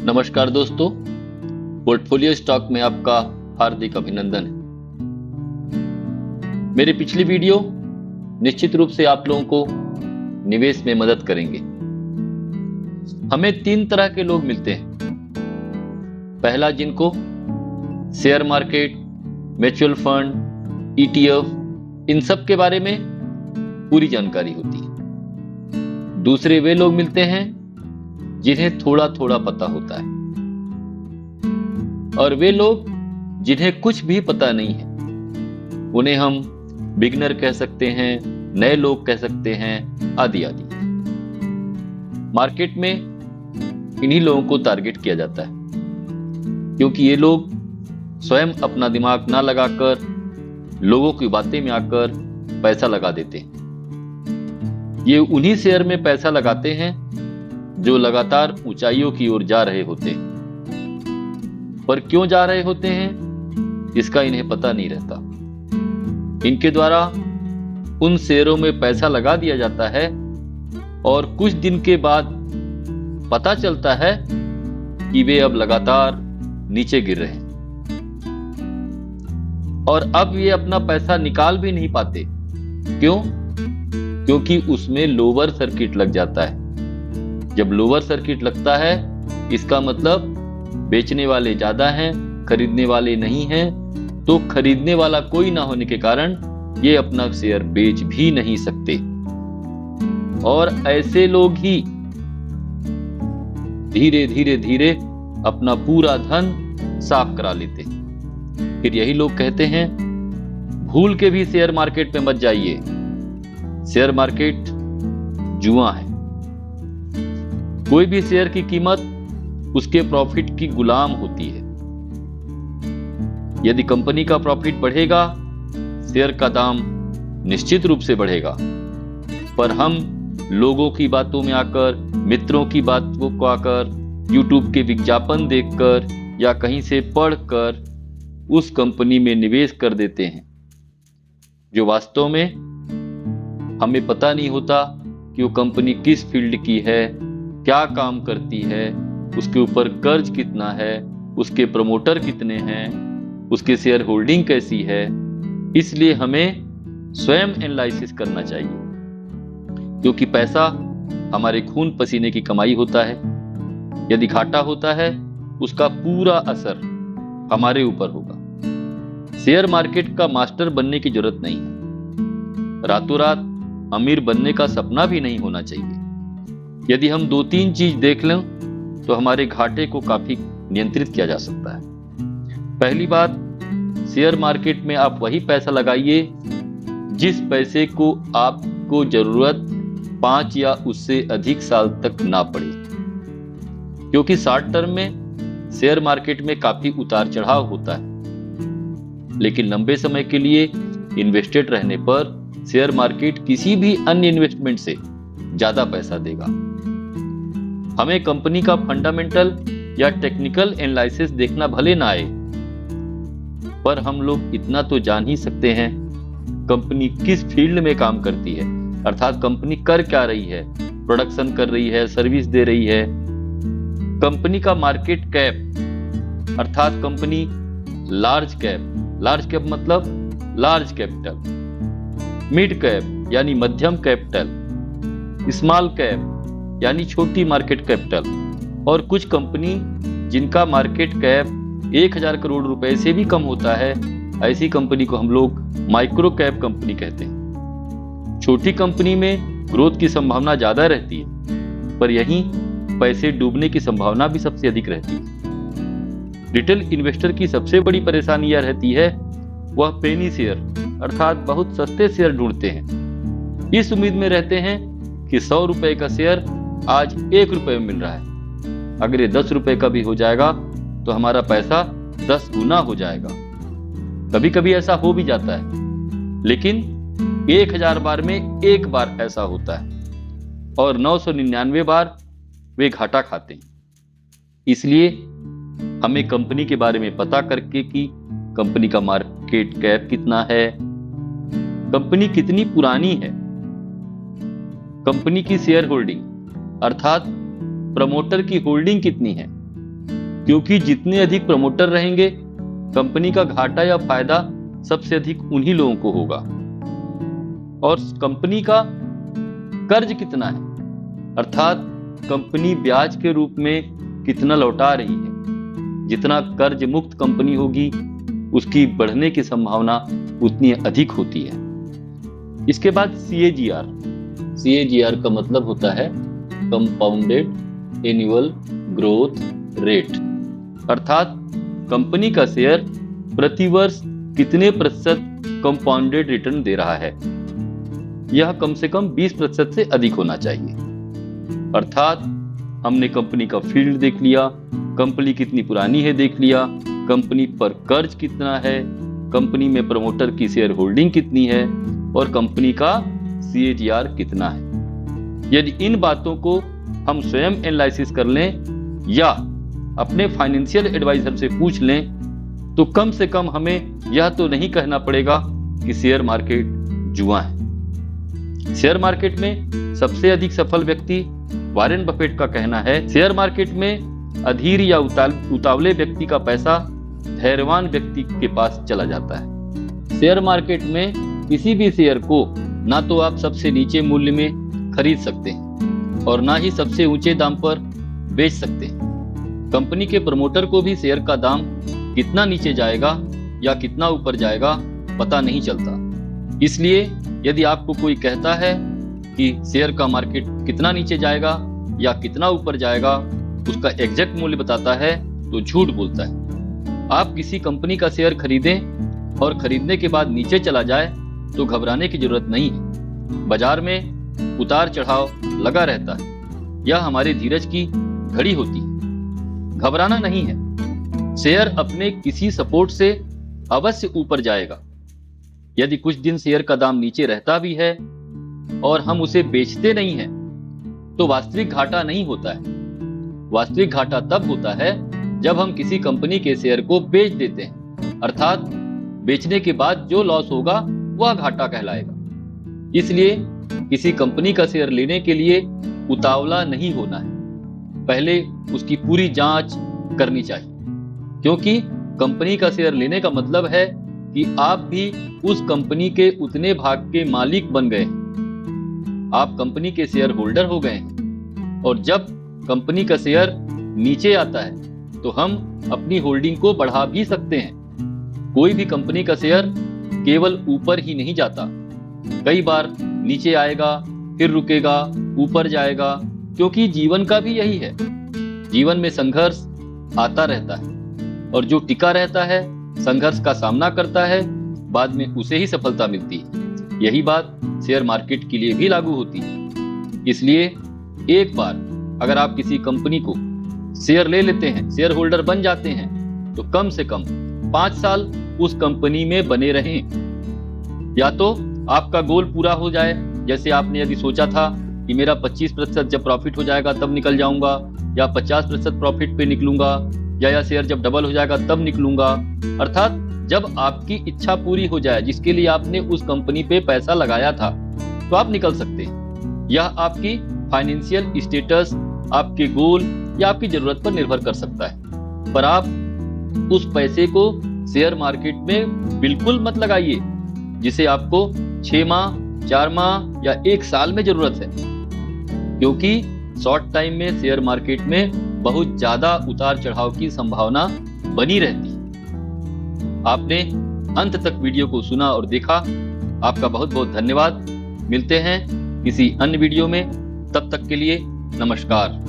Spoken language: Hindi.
नमस्कार दोस्तों, पोर्टफोलियो स्टॉक में आपका हार्दिक अभिनंदन है। मेरे पिछली वीडियो निश्चित रूप से आप लोगों को निवेश में मदद करेंगे। हमें 3 तरह के लोग मिलते हैं। पहला, जिनको share market, mutual fund, ETF इन सब के बारे में पूरी जानकारी होती है। दूसरे वे लोग मिलते हैं जिन्हें थोड़ा थोड़ा पता होता है, और वे लोग जिन्हें कुछ भी पता नहीं है। उन्हें हम बिगनर कह सकते हैं, नए लोग कह सकते हैं, आदि आदि। मार्केट में इन्हीं लोगों को टारगेट किया जाता है, क्योंकि ये लोग स्वयं अपना दिमाग ना लगाकर लोगों की बातें में आकर पैसा लगा देते हैं। ये उन्हीं शेयर में पैसा लगाते हैं जो लगातार ऊंचाइयों की ओर जा रहे होते हैं, पर क्यों जा रहे होते हैं इसका इन्हें पता नहीं रहता। इनके द्वारा उन शेयरों में पैसा लगा दिया जाता है और कुछ दिन के बाद पता चलता है कि वे अब लगातार नीचे गिर रहे हैं, और अब ये अपना पैसा निकाल भी नहीं पाते। क्यों? क्योंकि उसमें लोअर सर्किट लग जाता है। जब लोअर सर्किट लगता है, इसका मतलब बेचने वाले ज्यादा हैं, खरीदने वाले नहीं हैं, तो खरीदने वाला कोई ना होने के कारण ये अपना शेयर बेच भी नहीं सकते, और ऐसे लोग ही धीरे धीरे धीरे अपना पूरा धन साफ करा लेते हैं। फिर यही लोग कहते हैं, भूल के भी शेयर मार्केट में मत जाइए, शेयर मार्केट जुआ है। कोई भी शेयर की कीमत उसके प्रॉफिट की गुलाम होती है। यदि कंपनी का प्रॉफिट बढ़ेगा, शेयर का दाम निश्चित रूप से बढ़ेगा, पर हम लोगों की बातों में आकर, मित्रों की बातों को आकर, YouTube के विज्ञापन देखकर या कहीं से पढ़कर उस कंपनी में निवेश कर देते हैं, जो वास्तव में हमें पता नहीं होता कि वो कंपनी किस फील्ड की है, क्या काम करती है, उसके ऊपर कर्ज कितना है, उसके प्रमोटर कितने हैं, उसके शेयर होल्डिंग कैसी है। इसलिए हमें स्वयं एनालिसिस करना चाहिए, क्योंकि पैसा हमारे खून पसीने की कमाई होता है। यदि घाटा होता है, उसका पूरा असर हमारे ऊपर होगा। शेयर मार्केट का मास्टर बनने की जरूरत नहीं है, रातों रात अमीर बनने का सपना भी नहीं होना चाहिए। यदि हम 2-3 चीज देख लें तो हमारे घाटे को काफी नियंत्रित किया जा सकता है। पहली बात, शेयर मार्केट में आप वही पैसा लगाइए जिस पैसे को आपको जरूरत 5 या उससे अधिक साल तक ना पड़े, क्योंकि शॉर्ट टर्म में शेयर मार्केट में काफी उतार चढ़ाव होता है, लेकिन लंबे समय के लिए इन्वेस्टेड रहने पर शेयर मार्केट किसी भी अन्य इन्वेस्टमेंट से ज्यादा पैसा देगा। हमें कंपनी का फंडामेंटल या टेक्निकल एनालिसिस देखना भले ना आए, पर हम लोग इतना तो जान ही सकते हैं कंपनी किस फील्ड में काम करती है, अर्थात कंपनी कर क्या रही है, प्रोडक्शन कर रही है, सर्विस दे रही है। कंपनी का मार्केट कैप, अर्थात कंपनी लार्ज कैप मतलब लार्ज कैपिटल, मिड कैप यानी मध्यम कैपिटल, स्मॉल कैप यानी छोटी मार्केट कैपिटल, और कुछ कंपनी जिनका मार्केट कैप 1000 करोड़ रुपए से भी कम होता है, ऐसी कंपनी को हम लोग माइक्रो कैप कंपनी कहते हैं। छोटी कंपनी में ग्रोथ की संभावना ज्यादा रहती है, पर यहीं पैसे डूबने की संभावना भी सबसे अधिक रहती है। रिटेल इन्वेस्टर की सबसे बड़ी परेशानी यह रहती है, वह पेनी शेयर अर्थात बहुत सस्ते शेयर ढूंढते हैं। इस उम्मीद में रहते हैं कि 100 रुपए का शेयर आज 1 रुपए में मिल रहा है, अगर ये 10 रुपए का भी हो जाएगा तो हमारा पैसा 10 गुना हो जाएगा। कभी कभी ऐसा हो भी जाता है, लेकिन 1000 बार में 1 बार ऐसा होता है, और 999 बार वे घाटा खाते हैं। इसलिए हमें कंपनी के बारे में पता करके कि कंपनी का मार्केट कैप कितना है, कंपनी कितनी पुरानी है, कंपनी की शेयर होल्डिंग अर्थात प्रमोटर की होल्डिंग कितनी है, क्योंकि जितने अधिक प्रमोटर रहेंगे, कंपनी का घाटा या फायदा सबसे अधिक उन्हीं लोगों को होगा। और कंपनी का कर्ज कितना है, अर्थात कंपनी ब्याज के रूप में कितना लौटा रही है, जितना कर्ज मुक्त कंपनी होगी उसकी बढ़ने की संभावना उतनी अधिक होती है। इसके बाद CAGR। CAGR का मतलब होता है कंपाउंडेड एनुअल ग्रोथ रेट, अर्थात कंपनी का शेयर प्रतिवर्ष कितने प्रतिशत कंपाउंडेड रिटर्न दे रहा है। यह कम से कम 20% से अधिक होना चाहिए। अर्थात हमने कंपनी का फील्ड देख लिया, कंपनी कितनी पुरानी है देख लिया, कंपनी पर कर्ज कितना है, कंपनी में प्रमोटर की शेयर होल्डिंग कितनी है और कंपनी का CAGR कितना है। यदि इन बातों को हम स्वयं एनालिसिस कर लें या अपने फाइनेंशियल एडवाइजर से पूछ लें तो कम से कम हमें यह तो नहीं कहना पड़ेगा कि शेयर मार्केट जुआ है। शेयर मार्केट में सबसे अधिक सफल व्यक्ति वॉरेन बफेट का कहना है, शेयर मार्केट में अधीर या उतावले व्यक्ति का पैसा धैर्यवान व्यक्ति के पास चला जाता है। शेयर मार्केट में किसी भी शेयर को ना तो आप सबसे नीचे मूल्य में खरीद सकते हैं और ना ही सबसे ऊंचे दाम पर बेच सकते हैं। कंपनी के प्रमोटर को भी शेयर का दाम कितना नीचे जाएगा या कितना ऊपर जाएगा पता नहीं चलता। इसलिए यदि आपको कोई कहता है कि शेयर का मार्केट कितना नीचे जाएगा या कितना ऊपर जाएगा, उसका एग्जैक्ट मूल्य बताता है तो झूठ बोलता है। आप किसी कंपनी का शेयर खरीदें और खरीदने के बाद नीचे चला जाए तो घबराने की जरूरत नहीं है। बाजार में उतार चढ़ाव लगा रहता है, यह हमारे धीरज की घड़ी होती है, घबराना नहीं है। शेयर अपने किसी सपोर्ट से अवश्य ऊपर जाएगा। यदि कुछ दिन शेयर का दाम नीचे रहता भी है और हम उसे बेचते नहीं हैं तो वास्तविक घाटा नहीं होता है। वास्तविक घाटा तब होता है जब हम किसी कंपनी के शेयर को बेच देते हैं, अर्थात बेचने के बाद जो लॉस होगा वह घाटा कहलाएगा। इसलिए किसी कंपनी का शेयर लेने के लिए उतावला नहीं होना है, पहले उसकी पूरी जांच करनी चाहिए, क्योंकि कंपनी का शेयर लेने का मतलब है कि आप भी उस कंपनी के उतने भाग के मालिक बन गए हैं, आप कंपनी के शेयर होल्डर हो गए हैं। और जब कंपनी का शेयर नीचे आता है तो हम अपनी होल्डिंग को बढ़ा भी सकते हैं। कोई भी कंपनी का शेयर केवल ऊपर ही नहीं जाता, कई बार नीचे आएगा, फिर रुकेगा, ऊपर जाएगा, क्योंकि जीवन का भी यही है। जीवन में संघर्ष आता रहता है और जो टिका रहता है, संघर्ष का सामना करता है, बाद में उसे ही सफलता मिलती है। यही बात शेयर मार्केट के लिए भी लागू होती है। इसलिए एक बार अगर आप किसी कंपनी को शेयर ले लेते हैं, शेयर होल्डर बन जाते हैं, तो कम से कम 5 साल उस कंपनी में बने रहें। या तो आपका गोल पूरा हो जाए, जैसे आपने यदि सोचा था कि मेरा 25% जब प्रॉफिट हो जाएगा तब निकल जाऊंगा, या 50% प्रॉफिट पे निकलूंगा, या शेयर जब डबल हो जाएगा तब निकलूंगा, अर्थात जब आपकी इच्छा पूरी हो जाए जिसके लिए आपने उस कंपनी पे पैसा लगाया था, तो आप निकल सकते हैं। यह आपकी फाइनेंशियल स्टेटस, आपके गोल या आपकी जरूरत पर निर्भर कर सकता है। पर आप उस पैसे को शेयर मार्केट में बिल्कुल मत लगाइए जिसे आपको 6 माह, 4 माह या 1 साल में जरूरत है, क्योंकि शॉर्ट टाइम में शेयर मार्केट में बहुत ज्यादा उतार चढ़ाव की संभावना बनी रहती है। आपने अंत तक वीडियो को सुना और देखा, आपका बहुत बहुत धन्यवाद। मिलते हैं किसी अन्य वीडियो में, तब तक के लिए नमस्कार।